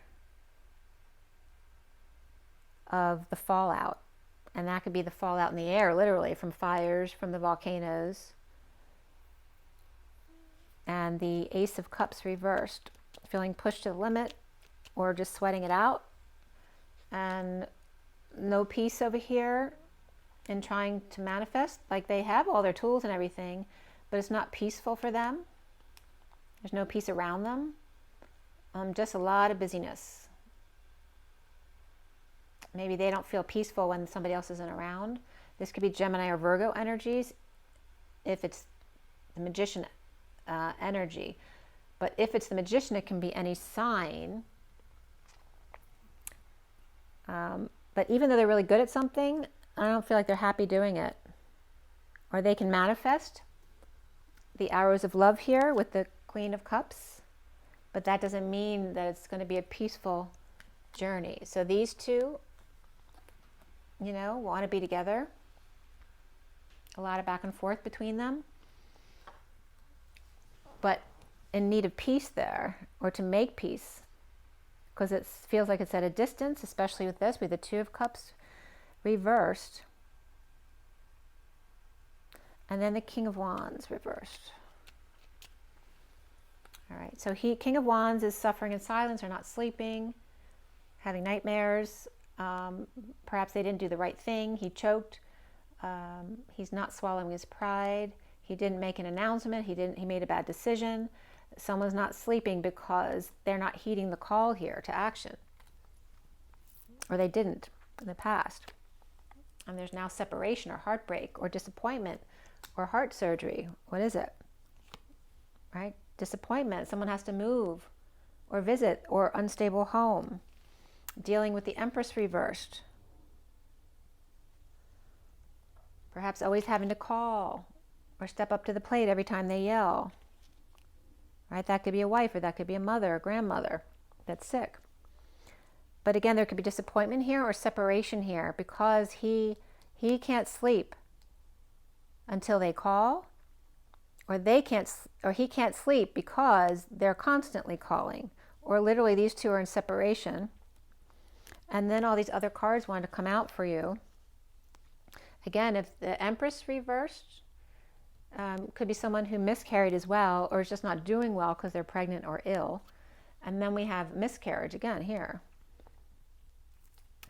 [SPEAKER 1] of the fallout. And that could be the fallout in the air, literally, from fires, from the volcanoes. And the Ace of Cups reversed, feeling pushed to the limit or just sweating it out. And no peace over here in trying to manifest. Like they have all their tools and everything, but it's not peaceful for them. There's no peace around them. Just a lot of busyness. Maybe they don't feel peaceful when somebody else isn't around. This could be Gemini or Virgo energies if it's the Magician energy. But if it's the Magician, it can be any sign. But even though they're really good at something, I don't feel like they're happy doing it. Or they can manifest the arrows of love here with the Queen of Cups, but that doesn't mean that it's going to be a peaceful journey. So these two, you know, want to be together. A lot of back and forth between them, but in need of peace there, or to make peace, because it feels like it's at a distance, especially with this, with the Two of Cups reversed, and then the King of Wands reversed. All right, so King of Wands is suffering in silence, or not sleeping, having nightmares. Perhaps they didn't do the right thing. He choked. He's not swallowing his pride. He didn't make an announcement. He made a bad decision. Someone's not sleeping because they're not heeding the call here to action, or they didn't in the past. And there's now separation, or heartbreak, or disappointment, or heart surgery. What is it? Right? Disappointment. Someone has to move, or visit, or unstable home. Dealing with the Empress reversed. Perhaps always having to call or step up to the plate every time they yell. Right? That could be a wife, or that could be a mother or grandmother that's sick. But again, there could be disappointment here, or separation here, because he can't sleep until they call, or he can't sleep because they're constantly calling, or literally these two are in separation. And then all these other cards want to come out for you. Again, if the Empress reversed, could be someone who miscarried as well, or is just not doing well because they're pregnant or ill. And then we have miscarriage again here.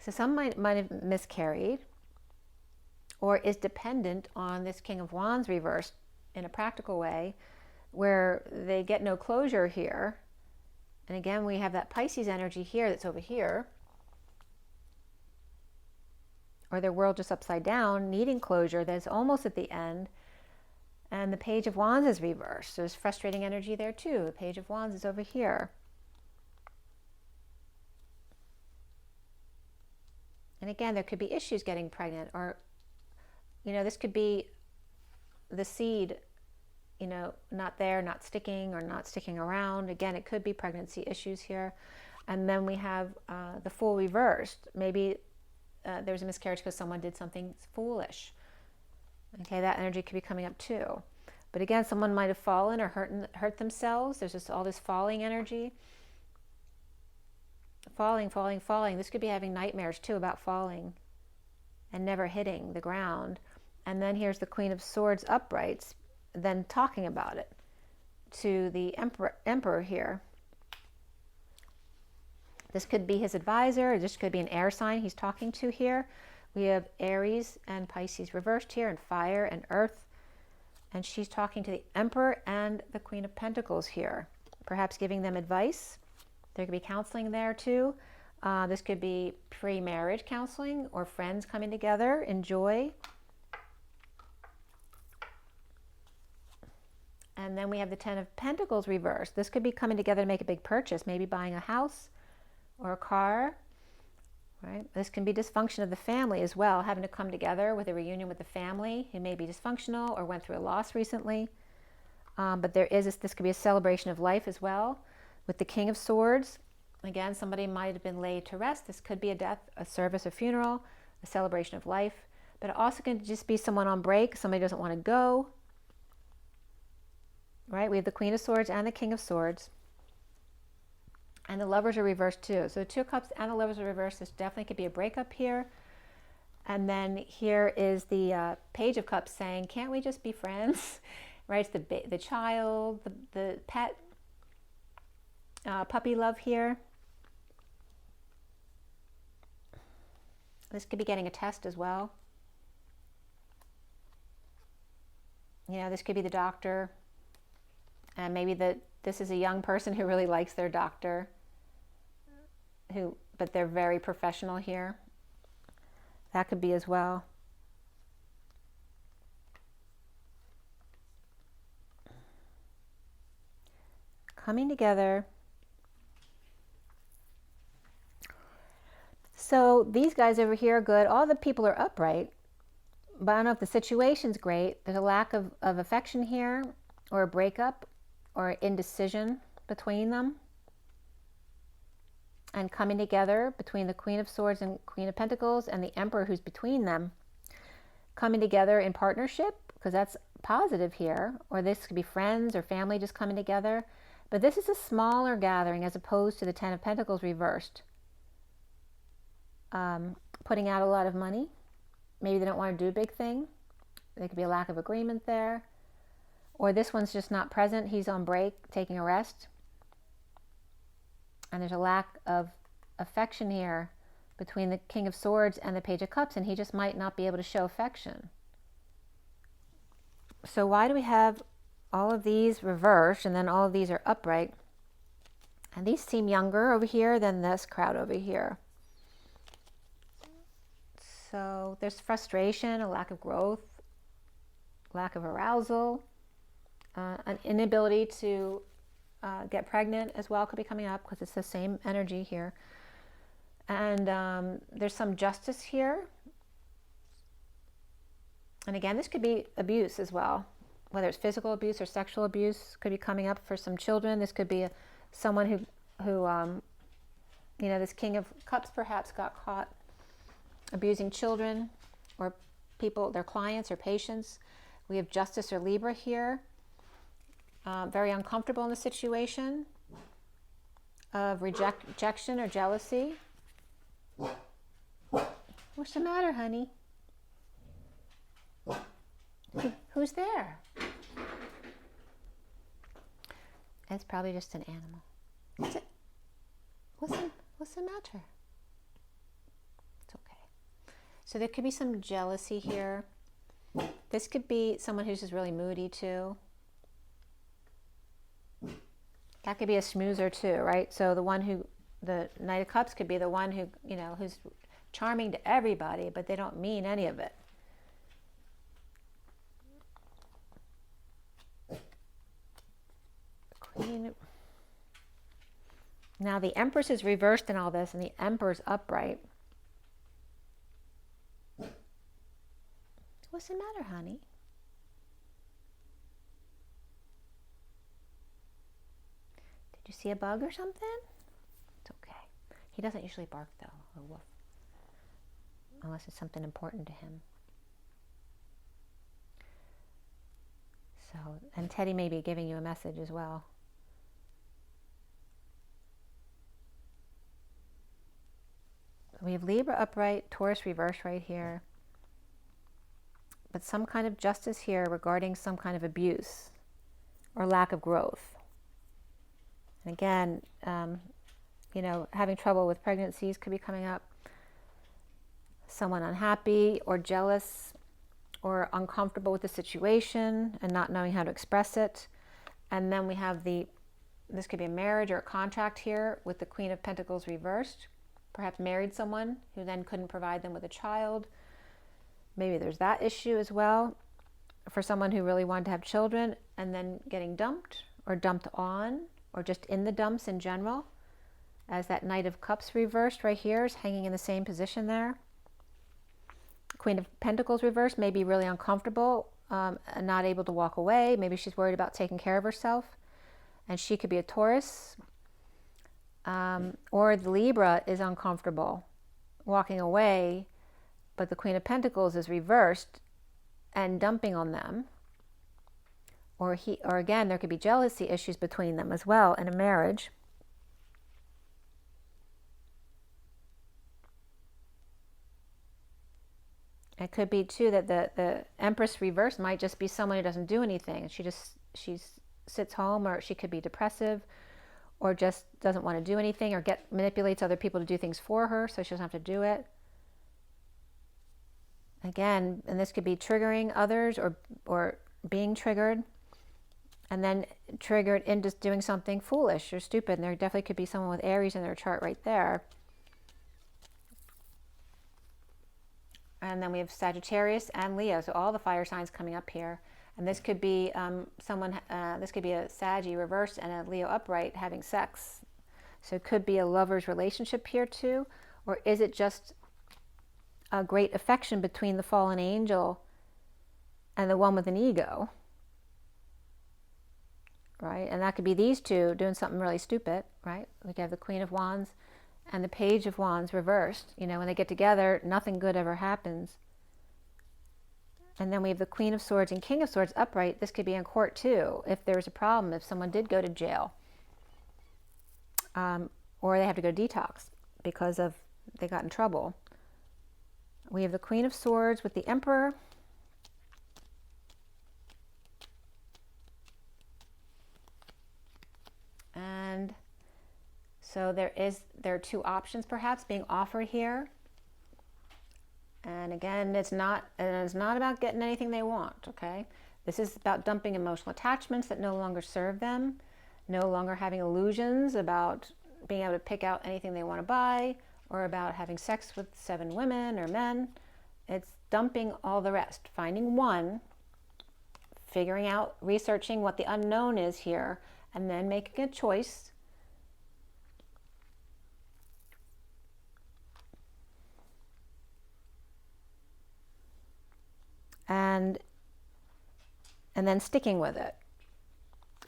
[SPEAKER 1] So some might have miscarried, or is dependent on this King of Wands reversed in a practical way, where they get no closure here. And again, we have that Pisces energy here that's over here, or their world just upside down, needing closure that's almost at the end. And the Page of Wands is reversed. There's frustrating energy there too. The Page of Wands is over here. And again, there could be issues getting pregnant, or, you know, this could be the seed, you know, not there, not sticking, or not sticking around. Again, it could be pregnancy issues here. And then we have the Fool reversed. Maybe there was a miscarriage because someone did something foolish. Okay, that energy could be coming up too. But again, someone might have fallen or hurt themselves. There's just all this falling energy. Falling, falling, falling. This could be having nightmares too about falling and never hitting the ground. And then here's the Queen of Swords uprights, then talking about it to the Emperor here. This could be his advisor, or this could be an air sign he's talking to here. We have Aries and Pisces reversed here, and fire and earth. And she's talking to the Emperor and the Queen of Pentacles here, perhaps giving them advice. There could be counseling there too. This could be pre-marriage counseling, or friends coming together, enjoy. And then we have the Ten of Pentacles reversed. This could be coming together to make a big purchase, maybe buying a house or a car, right? This can be dysfunction of the family as well, having to come together with a reunion with the family who may be dysfunctional or went through a loss recently. But this could be a celebration of life as well. With the King of Swords, again, somebody might have been laid to rest. This could be a death, a service, a funeral, a celebration of life. But it also can just be someone on break, somebody doesn't want to go. Right? We have the Queen of Swords and the King of Swords. And the Lovers are reversed too. So the Two of Cups and the Lovers are reversed. This definitely could be a breakup here. And then here is the Page of Cups saying, can't we just be friends? Right? It's the child, the pet, puppy love here. This could be getting a test as well. You know, this could be the doctor. And maybe this is a young person who really likes their doctor, but they're very professional here. That could be as well. Coming together, So these guys over here are good. All the people are upright, but I don't know if the situation's great. There's a lack of affection here, or a breakup, or indecision between them. And coming together between the Queen of Swords and Queen of Pentacles and the Emperor who's between them. Coming together in partnership, because that's positive here. Or this could be friends or family just coming together. But this is a smaller gathering as opposed to the Ten of Pentacles reversed. Putting out a lot of money. Maybe they don't want to do a big thing. There could be a lack of agreement there. Or this one's just not present. He's on break, taking a rest. And there's a lack of affection here between the King of Swords and the Page of Cups, and he just might not be able to show affection. So why do we have all of these reversed and then all of these are upright? And these seem younger over here than this crowd over here. So there's frustration, a lack of growth, lack of arousal, an inability to get pregnant as well could be coming up because it's the same energy here. And there's some justice here. And again, this could be abuse as well, whether it's physical abuse or sexual abuse could be coming up for some children. This could be someone who you know, this King of Cups perhaps got caught abusing children or people, their clients or patients. We have Justice or Libra here. Very uncomfortable in the situation of rejection or jealousy. What's the matter, honey? Who's there? It's probably just an animal. What's the matter? It's okay. So there could be some jealousy here. This could be someone who's just really moody too. That could be a schmoozer too, right? So the Knight of Cups could be the one who, you know, who's charming to everybody, but they don't mean any of it. Queen. Now the Empress is reversed in all this, and the Emperor's upright. What's the matter, honey? Did you see a bug or something? It's okay. He doesn't usually bark though, a wolf, unless it's something important to him. So, and Teddy may be giving you a message as well. We have Libra upright, Taurus reverse right here. But some kind of justice here regarding some kind of abuse or lack of growth. And again, you know, having trouble with pregnancies could be coming up. Someone unhappy or jealous or uncomfortable with the situation and not knowing how to express it. And then we have this could be a marriage or a contract here with the Queen of Pentacles reversed. Perhaps married someone who then couldn't provide them with a child. Maybe there's that issue as well for someone who really wanted to have children and then getting dumped or dumped on or just in the dumps in general, as that Knight of Cups reversed right here is hanging in the same position there. Queen of Pentacles reversed may be really uncomfortable and not able to walk away. Maybe she's worried about taking care of herself, and she could be a Taurus. Or the Libra is uncomfortable walking away, but the Queen of Pentacles is reversed and dumping on them. Or again, there could be jealousy issues between them as well in a marriage. It could be too that the Empress reverse might just be someone who doesn't do anything. She sits home, or she could be depressive, or just doesn't want to do anything, or manipulates other people to do things for her so she doesn't have to do it. Again, and this could be triggering others or being triggered, and then triggered into doing something foolish or stupid. And there definitely could be someone with Aries in their chart right there. And then we have Sagittarius and Leo, so all the fire signs coming up here. And this could be this could be a Saggy reversed and a Leo upright having sex. So it could be a lover's relationship here too, Or is it just a great affection between the fallen angel and the one with an ego, right? And that could be these two doing something really stupid, right? We have the Queen of Wands and the Page of Wands reversed. You know, when they get together, nothing good ever happens. And then we have the Queen of Swords and King of Swords upright. This could be in court too, if there's a problem, if someone did go to jail. Or they have to go detox because of they got in trouble. We have the Queen of Swords with the Emperor. And so there are two options perhaps being offered here. And again, it's not about getting anything they want, okay? This is about dumping emotional attachments that no longer serve them, no longer having illusions about being able to pick out anything they want to buy, or about having sex with 7 women or men. It's dumping all the rest, finding one, figuring out, researching what the unknown is here, and then making a choice. And then sticking with it,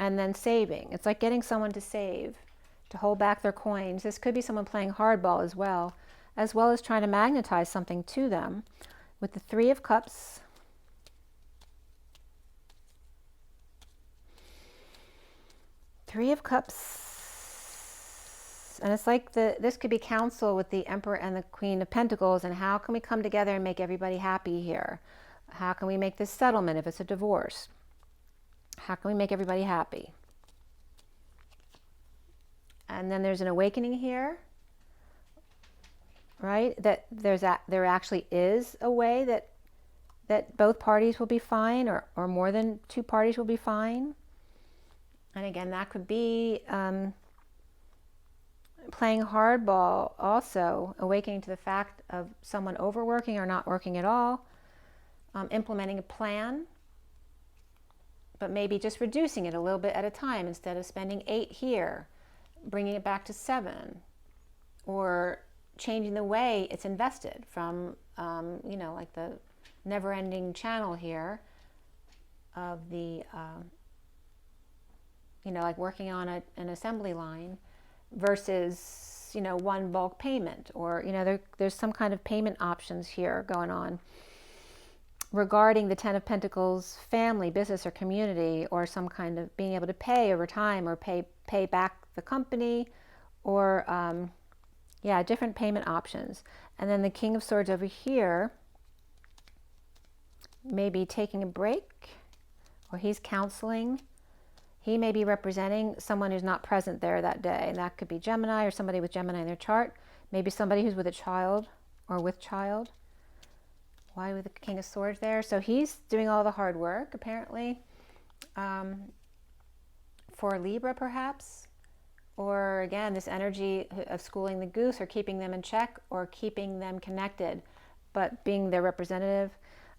[SPEAKER 1] and then saving. It's like getting someone to save, to hold back their coins. This could be someone playing hardball as well as trying to magnetize something to them with the Three of Cups. Three of Cups. And it's like this could be counsel with the Emperor and the Queen of Pentacles, and how can we come together and make everybody happy here? How can we make this settlement if it's a divorce? How can we make everybody happy? And then there's an awakening here, right? That there actually is a way that both parties will be fine, or more than 2 parties will be fine. And again, that could be playing hardball also, awakening to the fact of someone overworking or not working at all, implementing a plan, but maybe just reducing it a little bit at a time. Instead of spending 8 here, bringing it back to 7, or changing the way it's invested from, you know, like the never-ending channel here of the, you know, like working on an assembly line versus, you know, one bulk payment, or, you know, there's some kind of payment options here going on regarding the Ten of Pentacles, family, business, or community, or some kind of being able to pay over time, or pay back the company, or yeah, different payment options. And then the King of Swords over here, maybe taking a break, or he's counseling. He may be representing someone who's not present there that day, and that could be Gemini, or somebody with Gemini in their chart. Maybe somebody who's with a child, or with child. Why with the King of Swords there? So he's doing all the hard work, apparently, for Libra, perhaps. Or again, this energy of schooling the goose, or keeping them in check, or keeping them connected, but being their representative.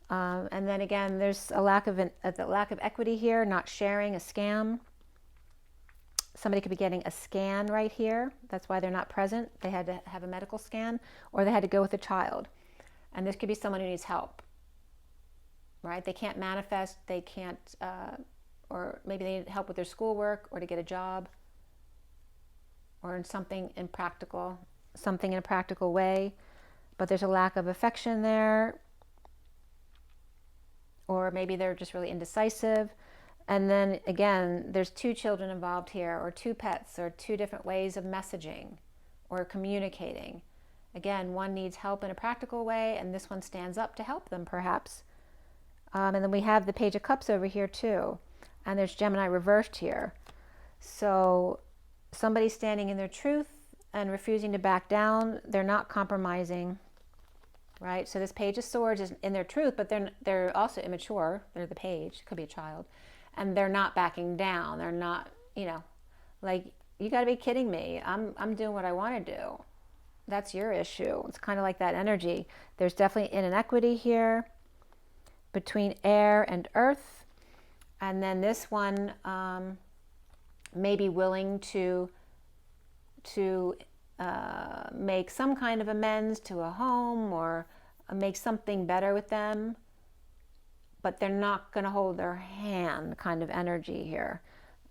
[SPEAKER 1] And then again, there's a lack of equity here, not sharing, a scam. Somebody could be getting a scan right here. That's why they're not present. They had to have a medical scan, or they had to go with a child. And this could be someone who needs help, right? They can't manifest, they can't, or maybe they need help with their schoolwork, or to get a job, or in something in a practical way, but there's a lack of affection there, or maybe they're just really indecisive. And then again, there's 2 children involved here, or 2 pets, or 2 different ways of messaging or communicating. Again, one needs help in a practical way, and this one stands up to help them, perhaps. And then we have the Page of Cups over here too, and there's Gemini reversed here. So somebody's standing in their truth and refusing to back down. They're not compromising, right? So this Page of Swords is in their truth, but they're also immature. They're the page, could be a child, and they're not backing down. They're not, you know, like, you got to be kidding me. I'm doing what I want to do. That's your issue. It's kind of like that energy. There's definitely an inequity here between air and earth. And then this one may be willing to make some kind of amends to a home or make something better with them, but they're not going to hold their hand kind of energy here.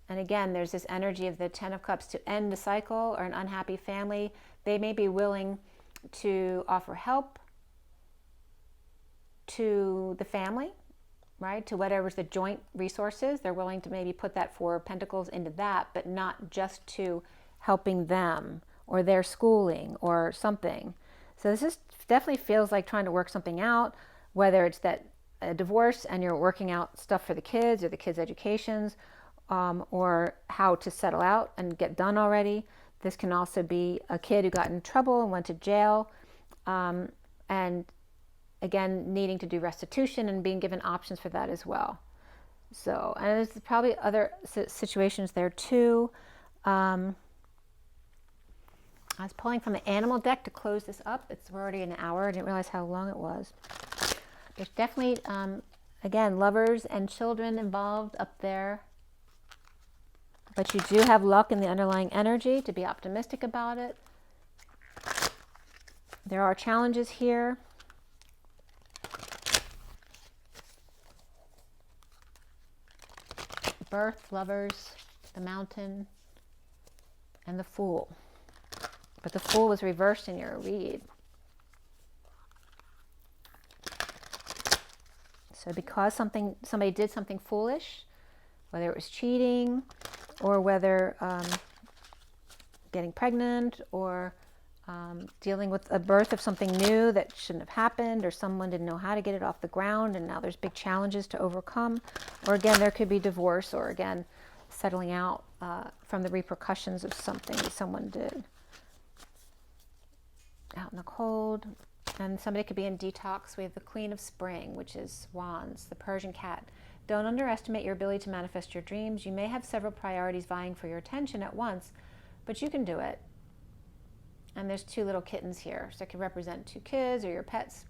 [SPEAKER 1] And again, there's this energy of the Ten of Cups to end the cycle or an unhappy family. They may be willing to offer help to the family, right? To whatever's the joint resources. They're willing to maybe put that Four of Pentacles into that, but not just to helping them or their schooling or something. So this is definitely feels like trying to work something out, whether it's that a divorce and you're working out stuff for the kids or the kids' educations, or how to settle out and get done already. This can also be a kid who got in trouble and went to jail, and again, needing to do restitution and being given options for that as well. So, and there's probably other situations there too. I was pulling from the animal deck to close this up. We're already an hour. I didn't realize how long it was. There's definitely, again, lovers and children involved up there. But you do have luck in the underlying energy to be optimistic about it. There are challenges here. Birth, lovers, the Mountain, and the Fool. But the Fool was reversed in your read. So because somebody did something foolish, whether it was cheating or whether getting pregnant or dealing with a birth of something new that shouldn't have happened, or someone didn't know how to get it off the ground and now there's big challenges to overcome, or again there could be divorce, or again settling out from the repercussions of something that someone did. Out in the cold. And somebody could be in detox. We have the Queen of Spring, which is Wands, the Persian cat. Don't underestimate your ability to manifest your dreams. You may have several priorities vying for your attention at once, but you can do it. And there's two little kittens here, so it could represent two kids or your pets.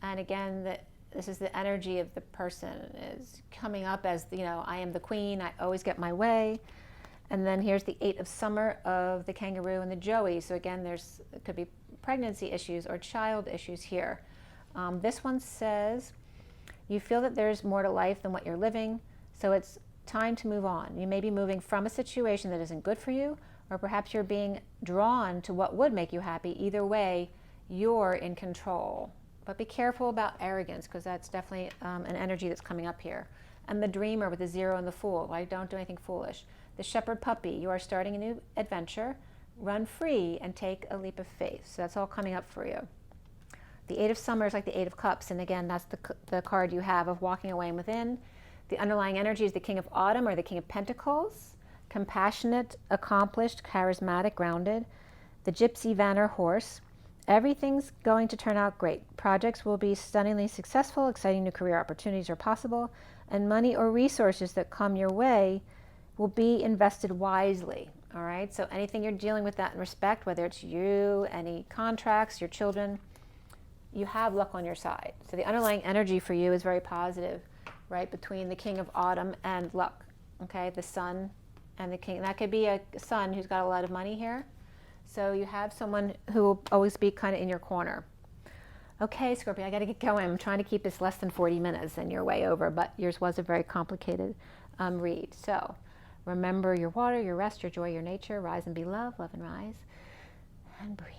[SPEAKER 1] And again, this is the energy of the person is coming up as, you know, I am the queen, I always get my way. And then here's the Eight of Summer of the kangaroo and the joey. So again, it could be pregnancy issues or child issues here. This one says, you feel that there's more to life than what you're living, so it's time to move on. You may be moving from a situation that isn't good for you, or perhaps you're being drawn to what would make you happy. Either way, you're in control. But be careful about arrogance, because that's definitely an energy that's coming up here. And the Dreamer with the Zero and the Fool. Right? Don't do anything foolish. The Shepherd Puppy. You are starting a new adventure. Run free and take a leap of faith. So that's all coming up for you. The Eight of Summer is like the Eight of Cups. And again, that's the card you have of walking away and within. The underlying energy is the King of Autumn or the King of Pentacles. Compassionate, accomplished, charismatic, grounded. The Gypsy Vanner Horse. Everything's going to turn out great. Projects will be stunningly successful. Exciting new career opportunities are possible. And money or resources that come your way will be invested wisely. All right, so anything you're dealing with that in respect, whether it's you, any contracts, your children, you have luck on your side. So the underlying energy for you is very positive, right, between the King of Autumn and luck, okay, the Sun and the King. That could be a son who's got a lot of money here. So you have someone who will always be kind of in your corner. Okay, Scorpio, I got to get going. I'm trying to keep this less than 40 minutes, and you're way over, but yours was a very complicated read. So remember your water, your rest, your joy, your nature. Rise and be love, love and rise, and breathe.